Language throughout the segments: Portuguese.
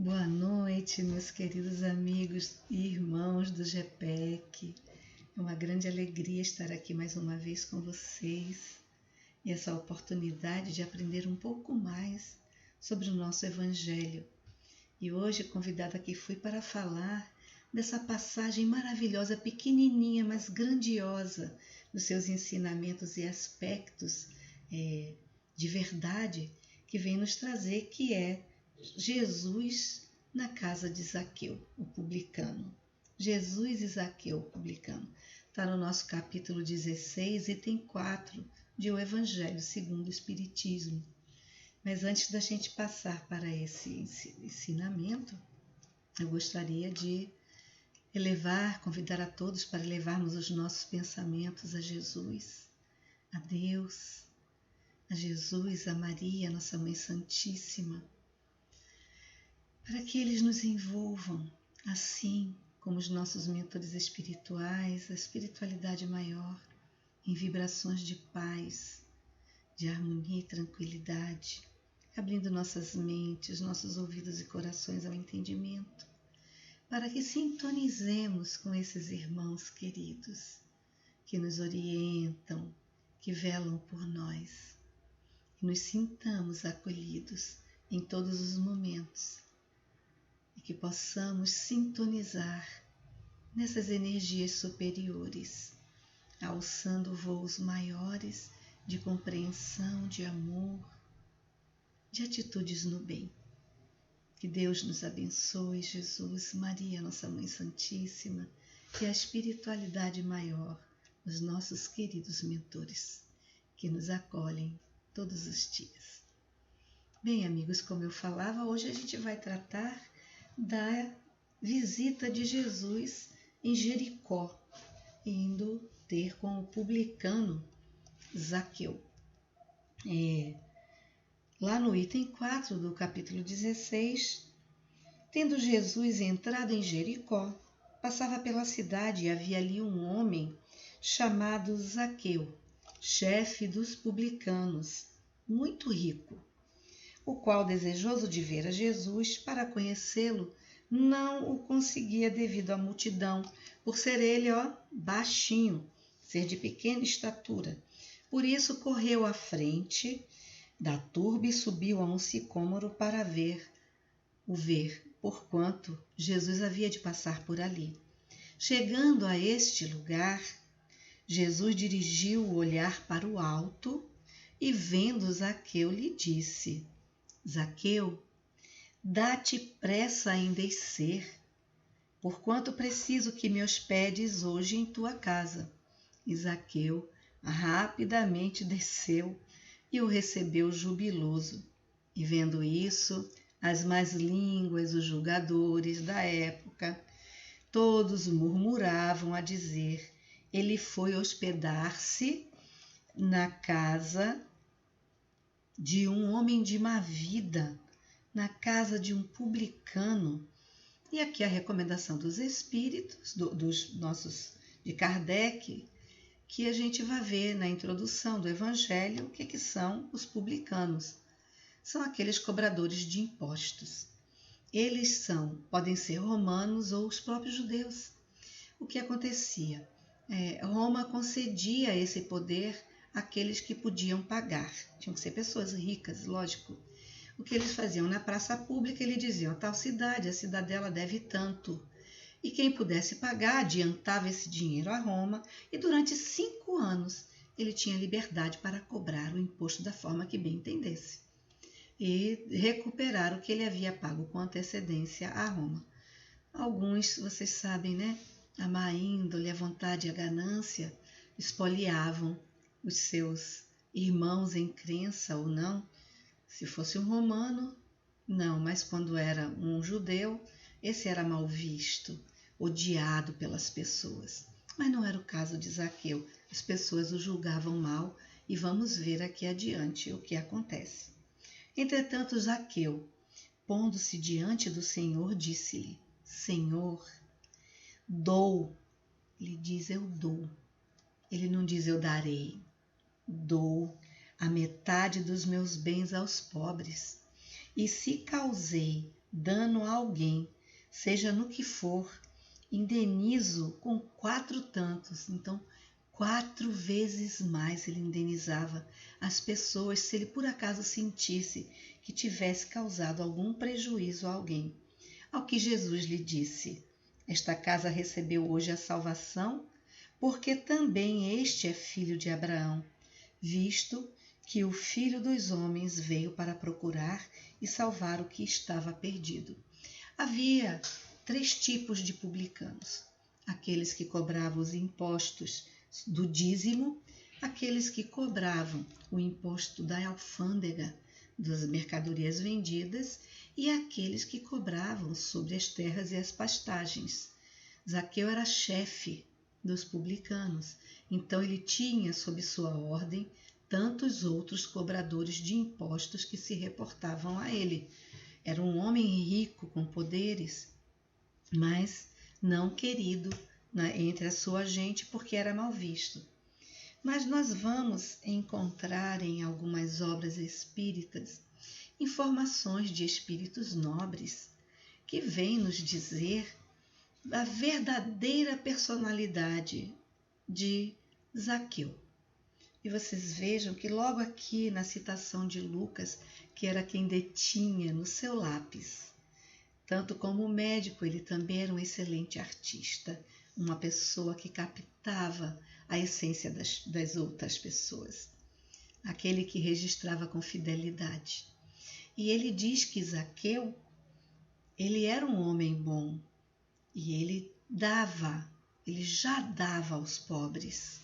Boa noite, meus queridos amigos e irmãos do GPEC. É uma grande alegria estar aqui mais uma vez com vocês e essa oportunidade de aprender um pouco mais sobre o nosso Evangelho. E hoje, convidada aqui fui para falar dessa passagem maravilhosa, pequenininha, mas grandiosa, nos seus ensinamentos e aspectos de verdade que vem nos trazer, que é Jesus na casa de Zaqueu, o publicano. Jesus e Zaqueu, o publicano. Está no nosso capítulo 16, item 4, de O Evangelho segundo o Espiritismo. Mas antes da gente passar para esse ensinamento, eu gostaria de convidar a todos para elevarmos os nossos pensamentos a Jesus, a Deus, a Jesus, a Maria, nossa Mãe Santíssima, para que eles nos envolvam, assim como os nossos mentores espirituais, a espiritualidade maior, em vibrações de paz, de harmonia e tranquilidade, abrindo nossas mentes, nossos ouvidos e corações ao entendimento, para que sintonizemos com esses irmãos queridos que nos orientam, que velam por nós, e nos sintamos acolhidos em todos os momentos, e que possamos sintonizar nessas energias superiores, alçando voos maiores de compreensão, de amor, de atitudes no bem. Que Deus nos abençoe, Jesus, Maria, nossa Mãe Santíssima, e a espiritualidade maior, os nossos queridos mentores, que nos acolhem todos os dias. Bem, amigos, como eu falava, hoje a gente vai tratar da visita de Jesus em Jericó, indo ter com o publicano Zaqueu. Lá no item 4 do capítulo 16, tendo Jesus entrado em Jericó, passava pela cidade e havia ali um homem chamado Zaqueu, chefe dos publicanos, muito rico, o qual, desejoso de ver a Jesus para conhecê-lo, não o conseguia devido à multidão, por ser ele, baixinho, ser de pequena estatura. Por isso correu à frente da turba e subiu a um sicômoro para ver, porquanto Jesus havia de passar por ali. Chegando a este lugar, Jesus dirigiu o olhar para o alto e, vendo Zaqueu, lhe disse: Zaqueu, dá-te pressa em descer, porquanto preciso que me hospedes hoje em tua casa. E Zaqueu rapidamente desceu e o recebeu jubiloso. E vendo isso, as más línguas, os julgadores da época, todos murmuravam a dizer: ele foi hospedar-se na casa de um homem de má vida, na casa de um publicano. E aqui a recomendação dos espíritos, dos nossos, de Kardec, que a gente vai ver na introdução do Evangelho o que são os publicanos. São aqueles cobradores de impostos. Eles podem ser romanos ou os próprios judeus. O que acontecia? Roma concedia esse poder àqueles que podiam pagar. Tinham que ser pessoas ricas, lógico. O que eles faziam? Na praça pública, eles diziam: tal cidade, a cidadela deve tanto. E quem pudesse pagar adiantava esse dinheiro a Roma, e durante 5 anos ele tinha liberdade para cobrar o imposto da forma que bem entendesse e recuperar o que ele havia pago com antecedência a Roma. Alguns, vocês sabem, né? A má índole, a vontade e a ganância espoliavam os seus irmãos em crença ou não. Se fosse um romano, não, mas quando era um judeu, esse era mal visto, odiado pelas pessoas. Mas não era o caso de Zaqueu. As pessoas o julgavam mal e vamos ver aqui adiante o que acontece. Entretanto, Zaqueu, pondo-se diante do Senhor, disse-lhe: Senhor, dou. Ele diz: eu dou. Ele não diz: eu darei. Dou a metade dos meus bens aos pobres. E se causei dano a alguém, seja no que for, indenizo com 4 tantos. Então, 4 vezes mais ele indenizava as pessoas se ele por acaso sentisse que tivesse causado algum prejuízo a alguém. Ao que Jesus lhe disse: esta casa recebeu hoje a salvação, porque também este é filho de Abraão, visto que o Filho dos Homens veio para procurar e salvar o que estava perdido. Havia 3 tipos de publicanos: aqueles que cobravam os impostos do dízimo, aqueles que cobravam o imposto da alfândega das mercadorias vendidas e aqueles que cobravam sobre as terras e as pastagens. Zaqueu era chefe dos publicanos, então ele tinha sob sua ordem tantos outros cobradores de impostos que se reportavam a ele. Era um homem rico com poderes, mas não querido entre a sua gente porque era mal visto. Mas nós vamos encontrar em algumas obras espíritas informações de espíritos nobres que vêm nos dizer a verdadeira personalidade de Zaqueu. E vocês vejam que logo aqui na citação de Lucas, que era quem detinha no seu lápis, tanto como médico, ele também era um excelente artista, uma pessoa que captava a essência das outras pessoas, aquele que registrava com fidelidade. E ele diz que Zaqueu, ele era um homem bom e ele já dava aos pobres,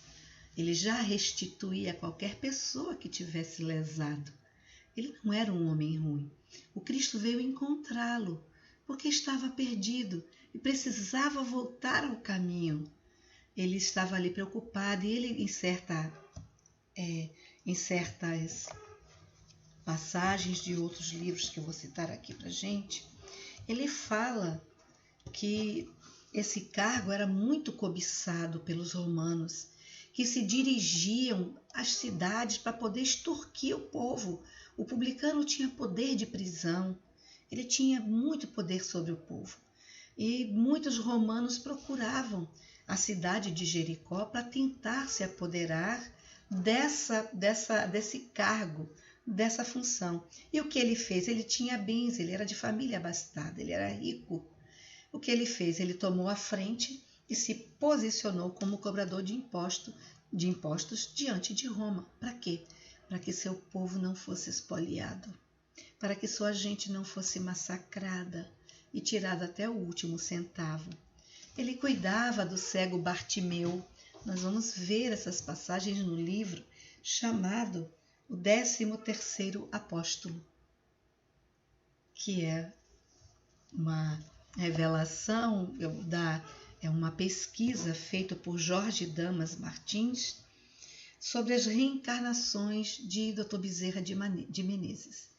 ele já restituía a qualquer pessoa que tivesse lesado. Ele não era um homem ruim. O Cristo veio encontrá-lo porque estava perdido e precisava voltar ao caminho. Ele estava ali preocupado e ele, em certas passagens de outros livros que eu vou citar aqui para gente, ele fala que esse cargo era muito cobiçado pelos romanos, que se dirigiam às cidades para poder extorquir o povo. O publicano tinha poder de prisão, ele tinha muito poder sobre o povo. E muitos romanos procuravam a cidade de Jericó para tentar se apoderar desse cargo, dessa função. E o que ele fez? Ele tinha bens, ele era de família abastada, ele era rico. O que ele fez? Ele tomou a frente e se posicionou como cobrador de impostos diante de Roma. Para quê? Para que seu povo não fosse espoliado, para que sua gente não fosse massacrada e tirada até o último centavo. Ele cuidava do cego Bartimeu. Nós vamos ver essas passagens no livro chamado O 13º Apóstolo, que é uma revelação, é uma pesquisa feita por Jorge Damas Martins sobre as reencarnações de Dr. Bezerra de Menezes.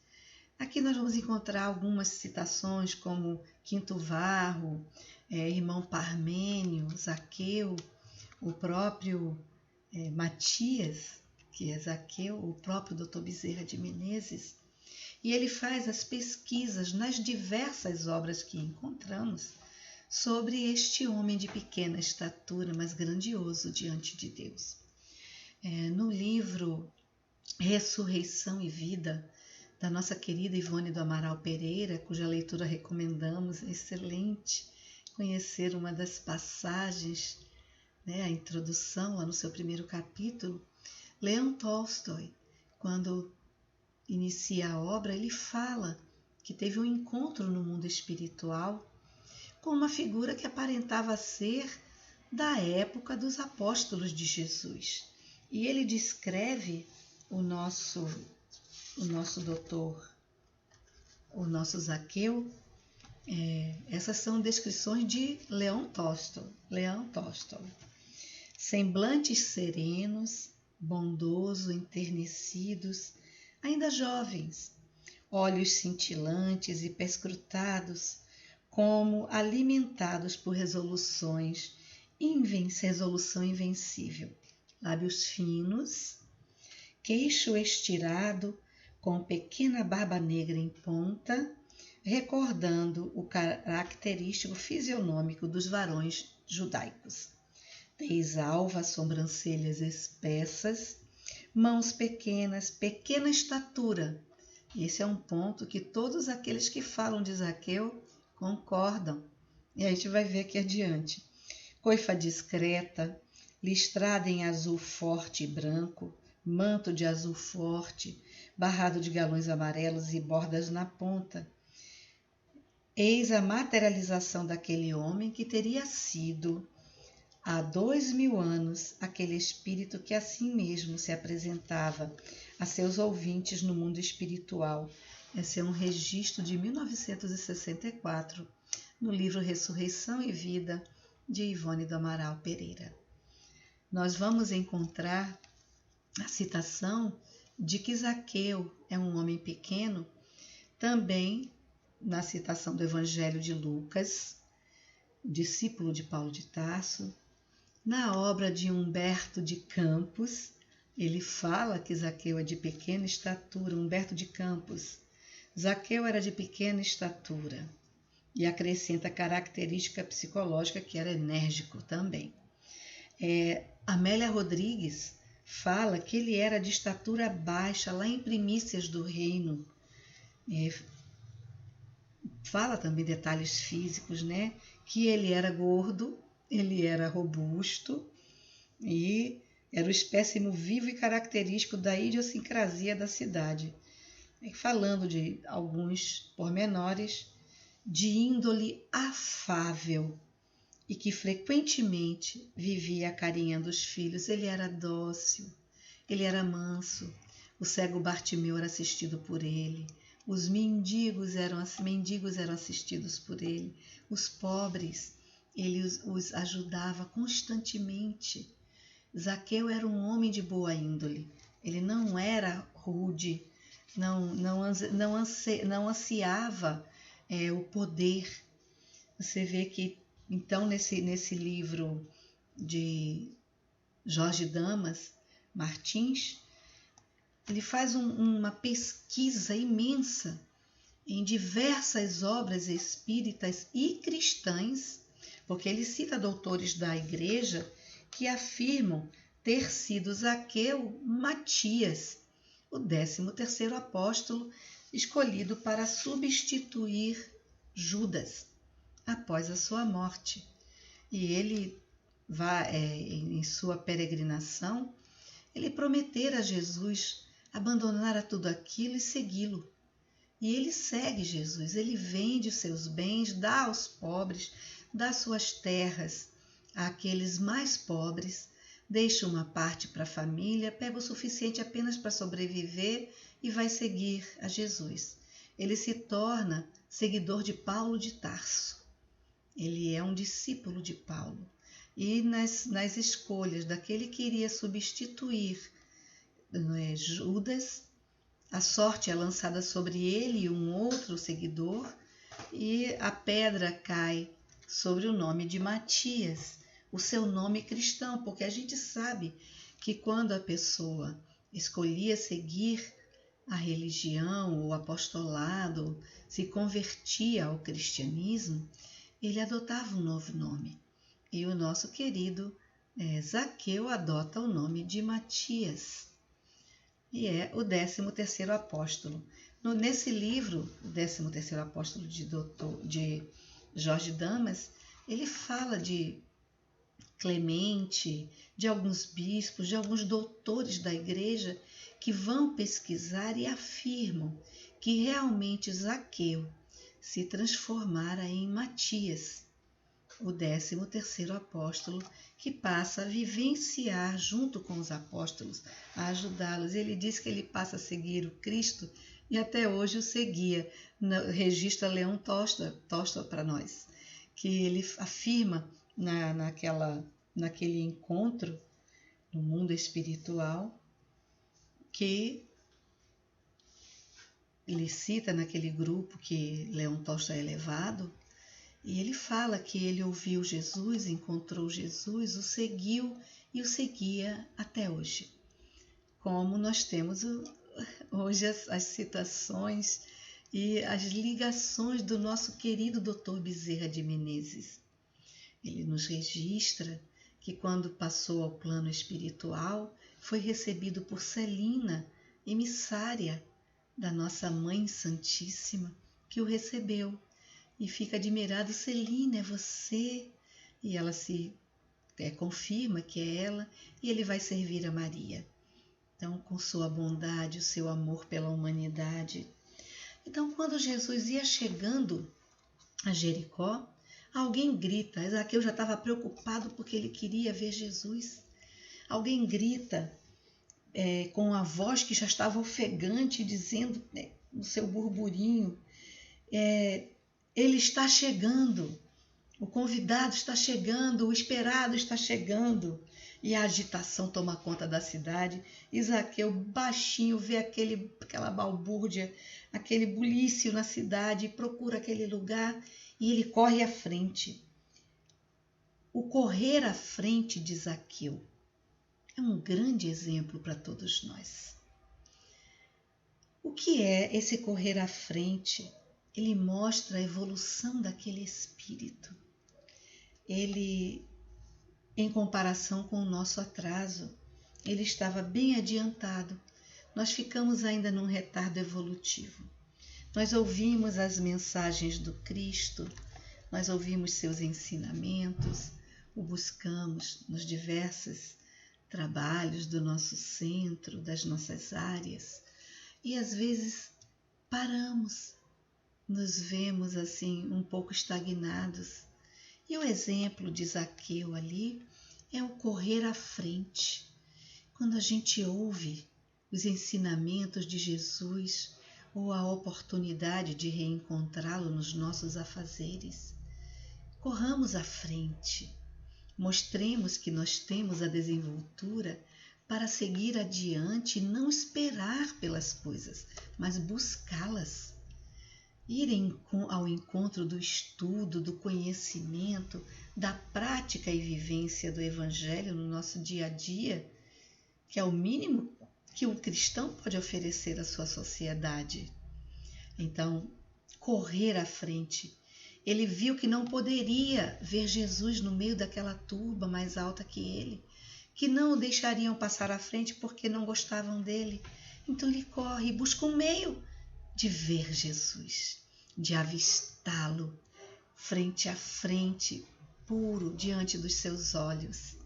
Aqui nós vamos encontrar algumas citações como Quinto Varro, irmão Parmênio, Zaqueu, o próprio Matias, que é Zaqueu, o próprio Dr. Bezerra de Menezes, e ele faz as pesquisas nas diversas obras que encontramos sobre este homem de pequena estatura, mas grandioso diante de Deus. No livro Ressurreição e Vida, da nossa querida Ivone do Amaral Pereira, cuja leitura recomendamos, é excelente conhecer uma das passagens, a introdução, lá no seu primeiro capítulo. Leon Tolstói, quando inicia a obra, ele fala que teve um encontro no mundo espiritual com uma figura que aparentava ser da época dos apóstolos de Jesus. E ele descreve o nosso doutor, o nosso Zaqueu. Essas são descrições de Leon Tolstói. Semblantes serenos, bondoso, enternecidos, ainda jovens, olhos cintilantes e perscrutados, como alimentados por resolução invencível, lábios finos, queixo estirado, com pequena barba negra em ponta, recordando o característico fisionômico dos varões judaicos. Tez alva, sobrancelhas espessas, mãos pequenas, pequena estatura. Esse é um ponto que todos aqueles que falam de Zaqueu concordam. E a gente vai ver aqui adiante. Coifa discreta, listrada em azul forte e branco, manto de azul forte, barrado de galões amarelos e bordas na ponta. Eis a materialização daquele homem que teria sido, há 2000 anos, aquele espírito que assim mesmo se apresentava a seus ouvintes no mundo espiritual. Esse é um registro de 1964, no livro Ressurreição e Vida, de Ivone do Amaral Pereira. Nós vamos encontrar a citação de que Zaqueu é um homem pequeno, também na citação do Evangelho de Lucas, discípulo de Paulo de Tarso. Na obra de Humberto de Campos, ele fala que Zaqueu é de pequena estatura. Humberto de Campos, Zaqueu era de pequena estatura, e acrescenta a característica psicológica que era enérgico também. Amélia Rodrigues fala que ele era de estatura baixa, lá em Primícias do Reino. Fala também detalhes físicos, né? Que ele era gordo, ele era robusto e era o espécime vivo e característico da idiosincrasia da cidade. Falando de alguns pormenores, de índole afável e que frequentemente vivia acarinhando os filhos. Ele era dócil, ele era manso, o cego Bartimeu era assistido por ele, os mendigos eram assistidos por ele, os pobres, ele os ajudava constantemente. Zaqueu era um homem de boa índole, ele não era rude, não ansiava o poder. Você vê que, então, nesse livro de Jorge Damas Martins, ele faz uma pesquisa imensa em diversas obras espíritas e cristãs, porque ele cita doutores da igreja que afirmam ter sido Zaqueu Matias, o 13º apóstolo escolhido para substituir Judas após a sua morte. E ele vai, em sua peregrinação, ele prometera a Jesus abandonar a tudo aquilo e segui-lo. E ele segue Jesus, ele vende os seus bens, dá aos pobres, dá suas terras àqueles mais pobres, deixa uma parte para a família, pega o suficiente apenas para sobreviver e vai seguir a Jesus. Ele se torna seguidor de Paulo de Tarso. Ele é um discípulo de Paulo. E nas escolhas daquele que iria substituir Judas, a sorte é lançada sobre ele e um outro seguidor, e a pedra cai sobre o nome de Matias, o seu nome cristão, porque a gente sabe que quando a pessoa escolhia seguir a religião, o apostolado, se convertia ao cristianismo, ele adotava um novo nome. E o nosso querido Zaqueu adota o nome de Matias. E é o 13º apóstolo. Nesse livro, o 13º apóstolo de Jorge Damas, ele fala de Clemente, de alguns bispos, de alguns doutores da igreja que vão pesquisar e afirmam que realmente Zaqueu se transformara em Matias, o 13º apóstolo, que passa a vivenciar junto com os apóstolos, a ajudá-los. Ele diz que ele passa a seguir o Cristo e até hoje o seguia. Registra Leão Tolstói para nós, que ele afirma naquele encontro no mundo espiritual, que ele cita naquele grupo que Leão Tolstói é levado, e ele fala que ele ouviu Jesus, encontrou Jesus, o seguiu e o seguia até hoje. Como nós temos hoje as citações e as ligações do nosso querido Dr. Bezerra de Menezes. Ele nos registra que quando passou ao plano espiritual, foi recebido por Celina, emissária da nossa Mãe Santíssima, que o recebeu. E fica admirado: Celina, é você? E ela se confirma que é ela, e ele vai servir a Maria. Então, com sua bondade, o seu amor pela humanidade. Então, quando Jesus ia chegando a Jericó, alguém grita. Zaqueu já estava preocupado porque ele queria ver Jesus. Alguém grita com a voz que já estava ofegante, dizendo no seu burburinho: ele está chegando, o convidado está chegando, o esperado está chegando. E a agitação toma conta da cidade. E Zaqueu, baixinho, vê aquela balbúrdia, aquele bulício na cidade, procura aquele lugar e ele corre à frente. O correr à frente de Zaqueu é um grande exemplo para todos nós. O que é esse correr à frente? Ele mostra a evolução daquele espírito. Ele, em comparação com o nosso atraso, ele estava bem adiantado. Nós ficamos ainda num retardo evolutivo. Nós ouvimos as mensagens do Cristo, nós ouvimos seus ensinamentos, o buscamos nos diversos trabalhos do nosso centro, das nossas áreas, e às vezes paramos, nos vemos assim um pouco estagnados. E o exemplo de Zaqueu ali é o correr à frente. Quando a gente ouve os ensinamentos de Jesus ou a oportunidade de reencontrá-lo nos nossos afazeres, corramos à frente. Mostremos que nós temos a desenvoltura para seguir adiante e não esperar pelas coisas, mas buscá-las. Ir ao encontro do estudo, do conhecimento, da prática e vivência do Evangelho no nosso dia a dia, que é o mínimo que um cristão pode oferecer à sua sociedade. Então, correr à frente. Ele viu que não poderia ver Jesus no meio daquela turba mais alta que ele, que não o deixariam passar à frente porque não gostavam dele. Então ele corre e busca um meio de ver Jesus, de avistá-lo frente a frente, puro, diante dos seus olhos.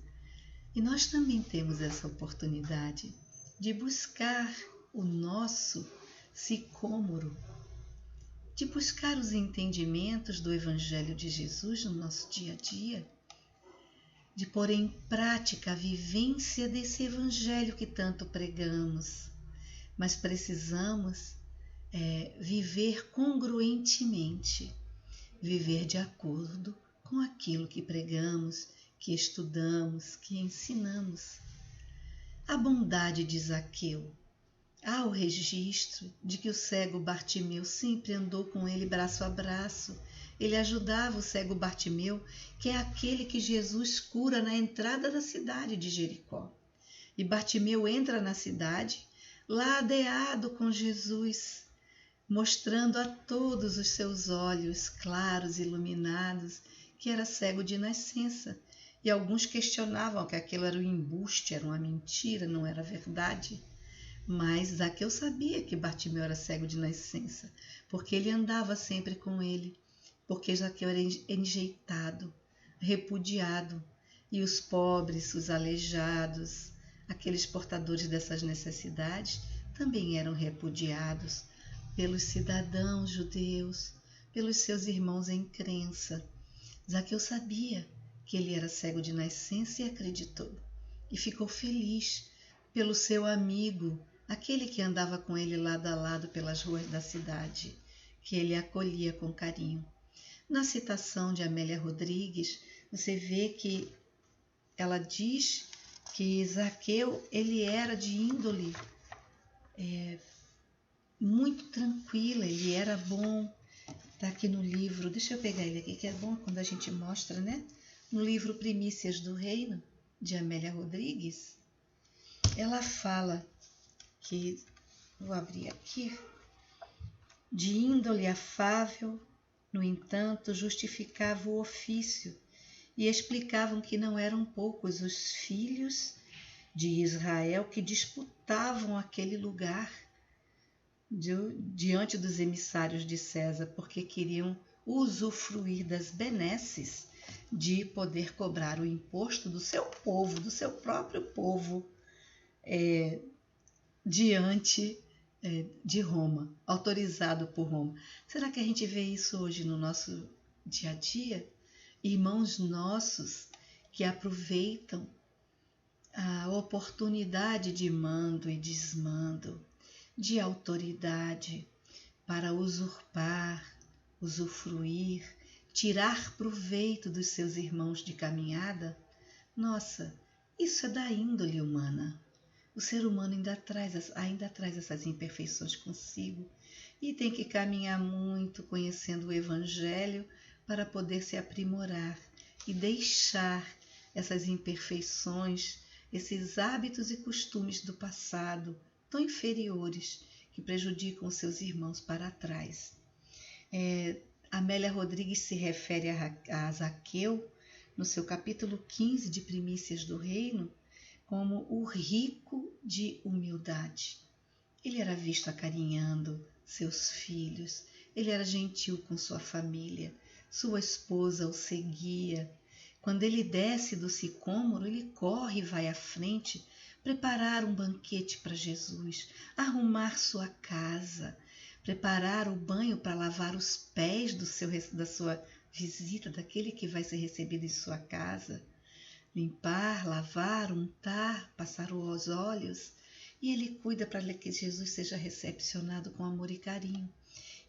E nós também temos essa oportunidade de buscar o nosso sicômoro, de buscar os entendimentos do Evangelho de Jesus no nosso dia a dia, de pôr em prática a vivência desse Evangelho que tanto pregamos. Mas precisamos viver congruentemente, viver de acordo com aquilo que pregamos, que estudamos, que ensinamos. A bondade de Zaqueu. Há o registro de que o cego Bartimeu sempre andou com ele braço a braço. Ele ajudava o cego Bartimeu, que é aquele que Jesus cura na entrada da cidade de Jericó. E Bartimeu entra na cidade, ladeado com Jesus, mostrando a todos os seus olhos claros, iluminados, que era cego de nascença. E alguns questionavam que aquilo era um embuste, era uma mentira, não era verdade. Mas Zaqueu sabia que Bartimeu era cego de nascença, porque ele andava sempre com ele, porque Zaqueu era enjeitado, repudiado, e os pobres, os aleijados, aqueles portadores dessas necessidades, também eram repudiados pelos cidadãos judeus, pelos seus irmãos em crença. Zaqueu sabia que ele era cego de nascença e acreditou, e ficou feliz pelo seu amigo, aquele que andava com ele lado a lado pelas ruas da cidade, que ele acolhia com carinho. Na citação de Amélia Rodrigues, você vê que ela diz que Zaqueu ele era de índole muito tranquila, ele era bom. Está aqui no livro, deixa eu pegar ele aqui, que é bom quando a gente mostra, né? No livro Primícias do Reino, de Amélia Rodrigues, ela fala que, vou abrir aqui, De índole afável, no entanto, justificava o ofício e explicavam que não eram poucos os filhos de Israel que disputavam aquele lugar diante dos emissários de César, porque queriam usufruir das benesses de poder cobrar o imposto do seu povo, do seu próprio povo, diante de Roma, autorizado por Roma. Será que a gente vê isso hoje no nosso dia a dia? Irmãos nossos que aproveitam a oportunidade de mando e desmando, de autoridade, para usurpar, usufruir, tirar proveito dos seus irmãos de caminhada. Nossa, isso é da índole humana. O ser humano ainda traz essas imperfeições consigo e tem que caminhar muito conhecendo o Evangelho para poder se aprimorar e deixar essas imperfeições, esses hábitos e costumes do passado tão inferiores que prejudicam os seus irmãos para trás. Amélia Rodrigues se refere a Zaqueu, no seu capítulo 15 de Primícias do Reino, como o rico de humildade. Ele era visto acarinhando seus filhos, ele era gentil com sua família, sua esposa o seguia. Quando ele desce do sicômoro, ele corre e vai à frente, preparar um banquete para Jesus, arrumar sua casa, preparar o banho para lavar os pés da sua visita, daquele que vai ser recebido em sua casa, limpar, lavar, untar, passar os olhos, e ele cuida para que Jesus seja recepcionado com amor e carinho.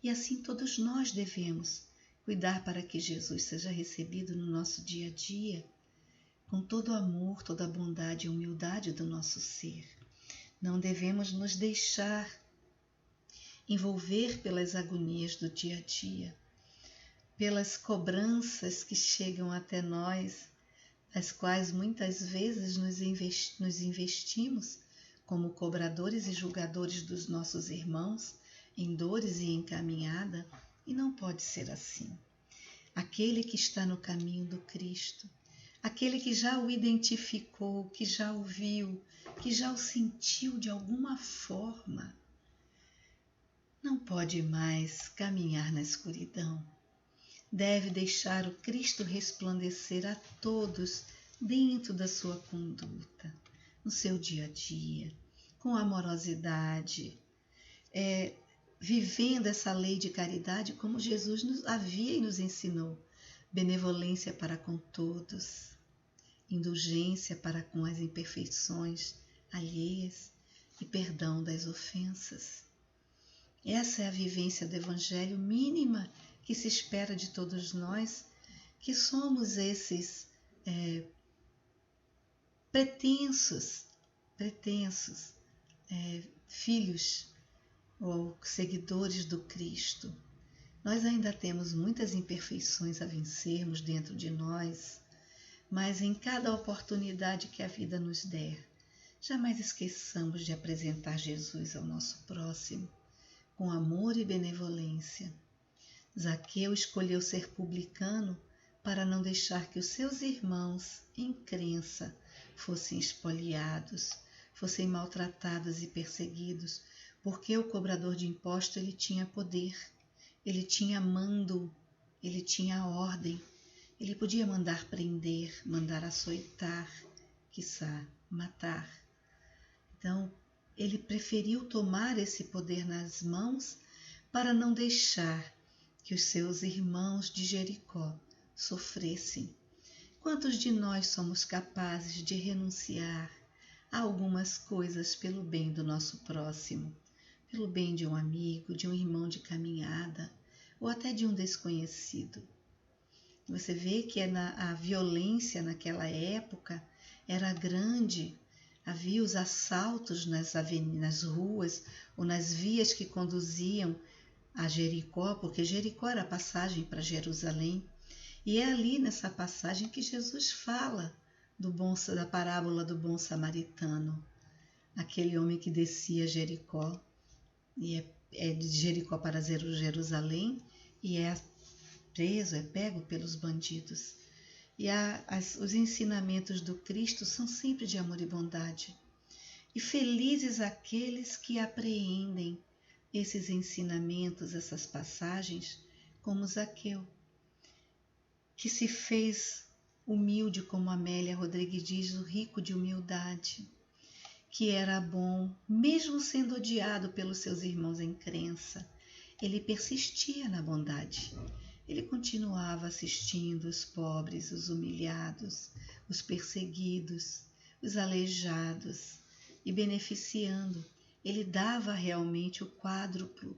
E assim todos nós devemos cuidar para que Jesus seja recebido no nosso dia a dia, com todo o amor, toda a bondade e humildade do nosso ser. Não devemos nos deixar envolver pelas agonias do dia a dia, pelas cobranças que chegam até nós, as quais muitas vezes nos investimos como cobradores e julgadores dos nossos irmãos, em dores e em caminhada, e não pode ser assim. Aquele que está no caminho do Cristo, aquele que já o identificou, que já o viu, que já o sentiu de alguma forma, não pode mais caminhar na escuridão. Deve deixar o Cristo resplandecer a todos dentro da sua conduta, no seu dia a dia, com amorosidade, vivendo essa lei de caridade como Jesus nos havia e nos ensinou. Benevolência para com todos, indulgência para com as imperfeições alheias e perdão das ofensas. Essa é a vivência do Evangelho mínima que se espera de todos nós, que somos esses pretensos filhos ou seguidores do Cristo. Nós ainda temos muitas imperfeições a vencermos dentro de nós, mas em cada oportunidade que a vida nos der, jamais esqueçamos de apresentar Jesus ao nosso próximo, com amor e benevolência. Zaqueu escolheu ser publicano para não deixar que os seus irmãos, em crença, fossem espoliados, fossem maltratados e perseguidos, porque o cobrador de imposto ele tinha poder, ele tinha mando, ele tinha ordem, ele podia mandar prender, mandar açoitar, quiçá matar. Então, ele preferiu tomar esse poder nas mãos para não deixar que os seus irmãos de Jericó sofressem. Quantos de nós somos capazes de renunciar a algumas coisas pelo bem do nosso próximo, pelo bem de um amigo, de um irmão de caminhada ou até de um desconhecido? Você vê que a violência naquela época era grande. Havia os assaltos nas ruas ou nas vias que conduziam a Jericó, porque Jericó era a passagem para Jerusalém. E é ali nessa passagem que Jesus fala da parábola do bom samaritano, aquele homem que descia Jericó. E de Jericó para Jerusalém e é preso, é pego pelos bandidos. E os ensinamentos do Cristo são sempre de amor e bondade. E felizes aqueles que apreendem esses ensinamentos, essas passagens, como Zaqueu, que se fez humilde, como Amélia Rodrigues diz, o rico de humildade, que era bom, mesmo sendo odiado pelos seus irmãos em crença, ele persistia na bondade. Ele continuava assistindo os pobres, os humilhados, os perseguidos, os aleijados e beneficiando. Ele dava realmente o quádruplo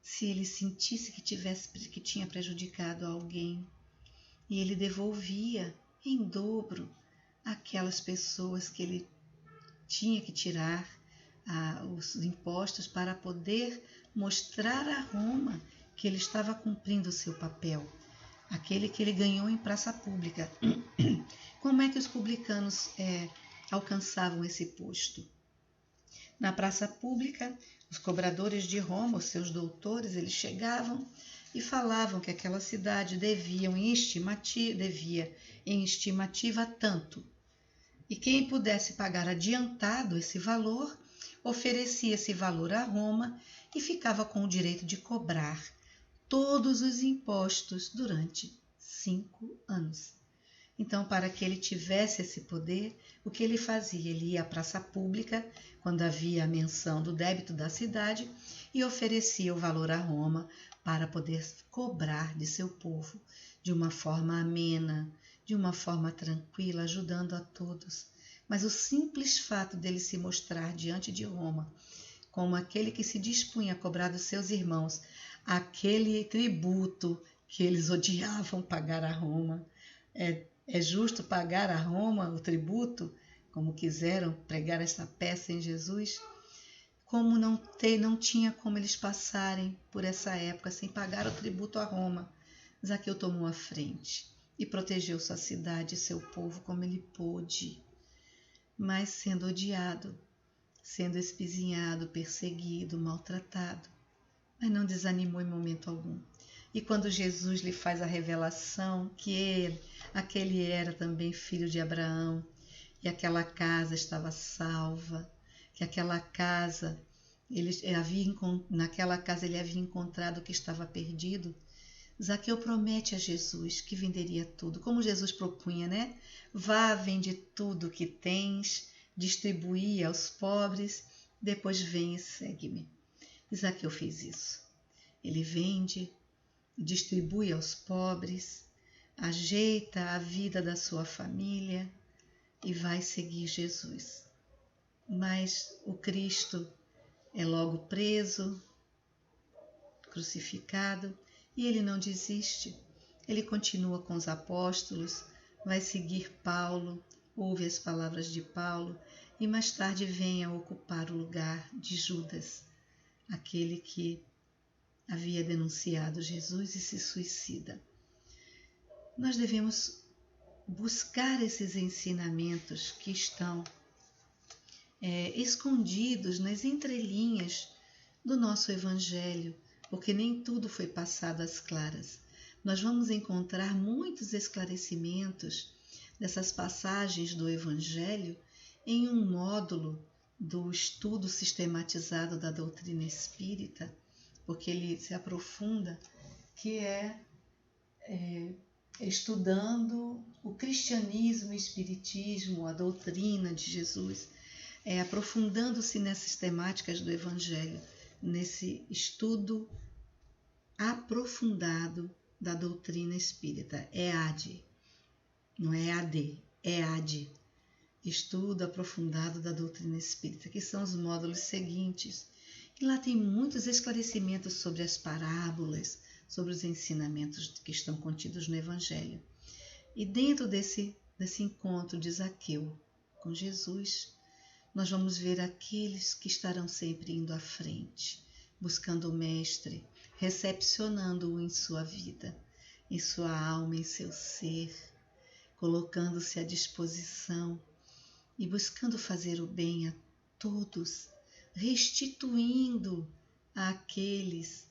se ele sentisse que tinha prejudicado alguém. E ele devolvia em dobro aquelas pessoas que ele tinha que tirar os impostos para poder mostrar a Roma que ele estava cumprindo o seu papel, aquele que ele ganhou em praça pública. Como é que os publicanos alcançavam esse posto? Na praça pública, os cobradores de Roma, os seus doutores, eles chegavam e falavam que aquela cidade devia em estimativa tanto. E quem pudesse pagar adiantado esse valor, oferecia esse valor a Roma e ficava com o direito de cobrar todos os impostos durante 5 anos. Então, para que ele tivesse esse poder, o que ele fazia? Ele ia à praça pública, quando havia a menção do débito da cidade, e oferecia o valor a Roma para poder cobrar de seu povo de uma forma amena, de uma forma tranquila, ajudando a todos. Mas o simples fato dele se mostrar diante de Roma como aquele que se dispunha a cobrar dos seus irmãos aquele tributo que eles odiavam pagar a Roma. É justo pagar a Roma o tributo, como quiseram pregar essa peça em Jesus? Como não tinha como eles passarem por essa época sem pagar o tributo a Roma. Zaqueu tomou a frente e protegeu sua cidade e seu povo como ele pôde, mas sendo odiado, sendo espizinhado, perseguido, maltratado, mas não desanimou em momento algum. E quando Jesus lhe faz a revelação que aquele era também filho de Abraão, e aquela casa estava salva, que aquela casa, naquela casa ele havia encontrado o que estava perdido, Zaqueu promete a Jesus que venderia tudo, como Jesus propunha, né? Vá, vende tudo o que tens, distribui aos pobres, depois vem e segue-me. Zaqueu fez isso. Ele vende, distribui aos pobres, ajeita a vida da sua família e vai seguir Jesus. Mas o Cristo é logo preso, crucificado, e ele não desiste. Ele continua com os apóstolos, vai seguir Paulo, ouve as palavras de Paulo e mais tarde vem a ocupar o lugar de Judas, aquele que havia denunciado Jesus e se suicida. Nós devemos buscar esses ensinamentos que estão escondidos nas entrelinhas do nosso Evangelho, porque nem tudo foi passado às claras. Nós vamos encontrar muitos esclarecimentos dessas passagens do Evangelho em um módulo do estudo sistematizado da doutrina espírita, porque ele se aprofunda, que estudando o cristianismo, o espiritismo, a doutrina de Jesus, aprofundando-se nessas temáticas do Evangelho, nesse estudo aprofundado da doutrina espírita. EAD, não é AD, EAD, estudo aprofundado da doutrina espírita, que são os módulos seguintes. E lá tem muitos esclarecimentos sobre as parábolas, sobre os ensinamentos que estão contidos no Evangelho. E dentro desse encontro de Zaqueu com Jesus, nós vamos ver aqueles que estarão sempre indo à frente, buscando o Mestre, recepcionando-o em sua vida, em sua alma, em seu ser, colocando-se à disposição e buscando fazer o bem a todos, restituindo àqueles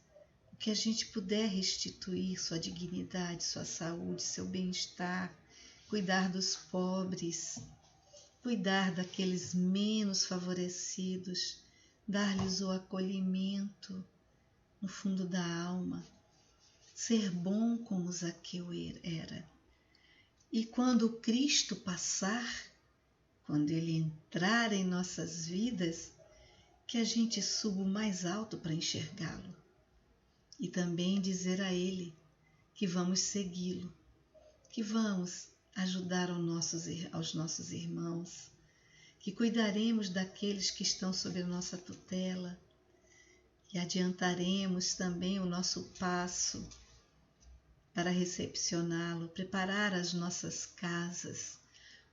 que a gente puder restituir sua dignidade, sua saúde, seu bem-estar, cuidar dos pobres, cuidar daqueles menos favorecidos, dar-lhes o acolhimento no fundo da alma, ser bom como Zaqueu era. E quando o Cristo passar, quando Ele entrar em nossas vidas, que a gente suba o mais alto para enxergá-lo e também dizer a Ele que vamos segui-lo, que vamos ajudar aos nossos irmãos, que cuidaremos daqueles que estão sob a nossa tutela e adiantaremos também o nosso passo para recepcioná-lo, preparar as nossas casas,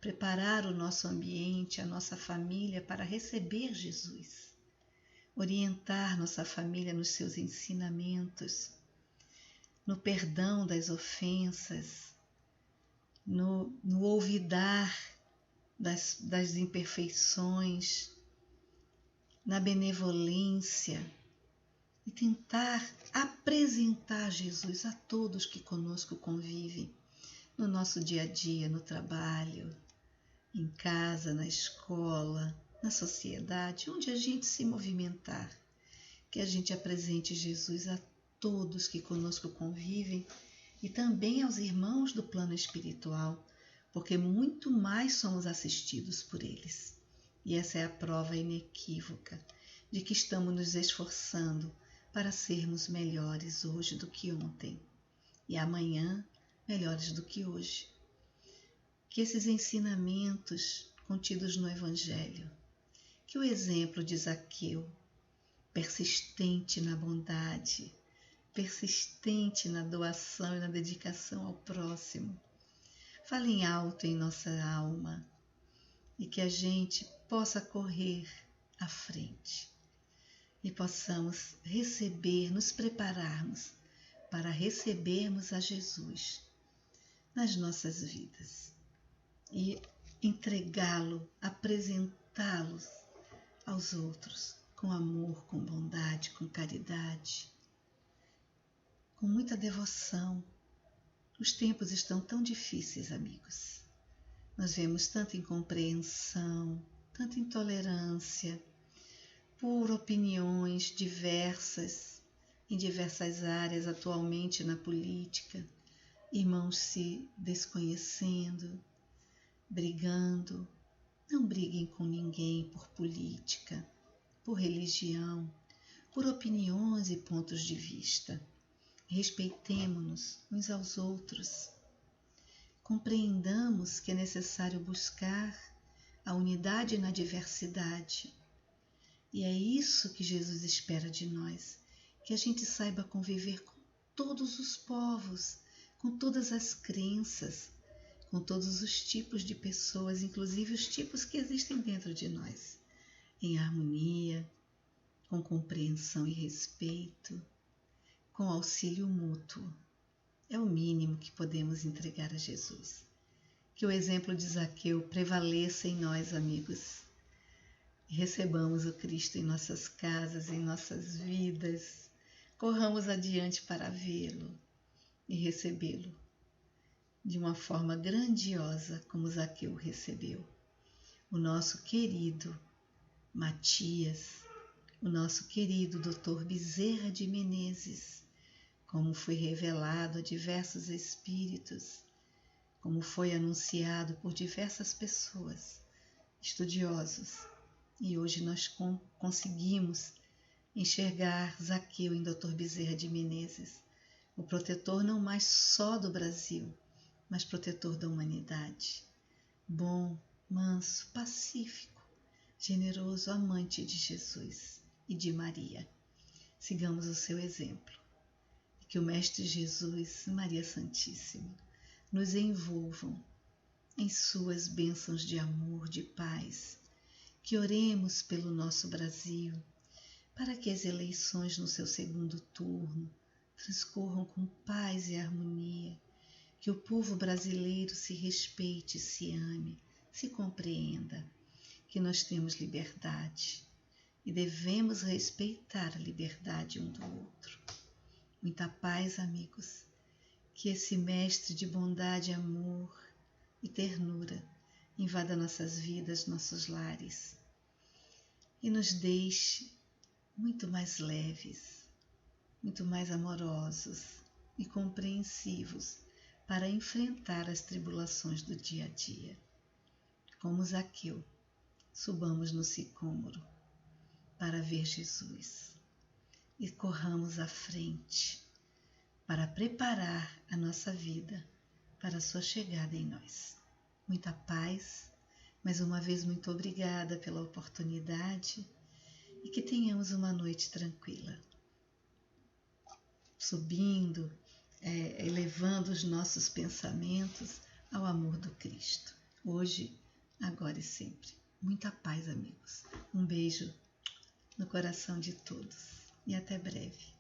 preparar o nosso ambiente, a nossa família para receber Jesus, orientar nossa família nos seus ensinamentos, no perdão das ofensas, no olvidar das imperfeições, na benevolência e tentar apresentar Jesus a todos que conosco convivem no nosso dia a dia, no trabalho, em casa, na escola, na sociedade, onde a gente se movimentar, que a gente apresente Jesus a todos que conosco convivem e também aos irmãos do plano espiritual, porque muito mais somos assistidos por eles. E essa é a prova inequívoca de que estamos nos esforçando para sermos melhores hoje do que ontem e amanhã melhores do que hoje. Que esses ensinamentos contidos no Evangelho, que o exemplo de Zaqueu, persistente na bondade, persistente na doação e na dedicação ao próximo, falem alto em nossa alma e que a gente possa correr à frente e possamos receber, nos prepararmos para recebermos a Jesus nas nossas vidas e entregá-lo, apresentá-lo aos outros com amor, com bondade, com caridade, com muita devoção. Os tempos estão tão difíceis, amigos. Nós vemos tanta incompreensão, tanta intolerância por opiniões diversas, em diversas áreas, atualmente na política, irmãos se desconhecendo, brigando. Não briguem com ninguém por política, por religião, por opiniões e pontos de vista. Respeitemo-nos uns aos outros. Compreendamos que é necessário buscar a unidade na diversidade. E é isso que Jesus espera de nós, que a gente saiba conviver com todos os povos, com todas as crenças, com todos os tipos de pessoas, inclusive os tipos que existem dentro de nós, em harmonia, com compreensão e respeito, com auxílio mútuo. É o mínimo que podemos entregar a Jesus. Que o exemplo de Zaqueu prevaleça em nós, amigos. E recebamos o Cristo em nossas casas, em nossas vidas. Corramos adiante para vê-lo e recebê-lo de uma forma grandiosa como Zaqueu recebeu. O nosso querido Matias, o nosso querido Dr. Bezerra de Menezes, como foi revelado a diversos espíritos, como foi anunciado por diversas pessoas, estudiosos, e hoje nós conseguimos enxergar Zaqueu em Dr. Bezerra de Menezes, o protetor não mais só do Brasil, mas protetor da humanidade, bom, manso, pacífico, generoso, amante de Jesus e de Maria. Sigamos o seu exemplo. E que o Mestre Jesus e Maria Santíssima nos envolvam em suas bênçãos de amor, de paz. Que oremos pelo nosso Brasil, para que as eleições no seu segundo turno transcorram com paz e harmonia, que o povo brasileiro se respeite, se ame, se compreenda, que nós temos liberdade, e devemos respeitar a liberdade um do outro. Muita paz, amigos. Que esse mestre de bondade, amor e ternura invada nossas vidas, nossos lares e nos deixe muito mais leves, muito mais amorosos e compreensivos para enfrentar as tribulações do dia a dia. Como Zaqueu, subamos no sicômoro para ver Jesus e corramos à frente para preparar a nossa vida para a sua chegada em nós. Muita paz, mais uma vez muito obrigada pela oportunidade e que tenhamos uma noite tranquila. Subindo, elevando os nossos pensamentos ao amor do Cristo, hoje, agora e sempre. Muita paz, amigos. Um beijo no coração de todos e até breve.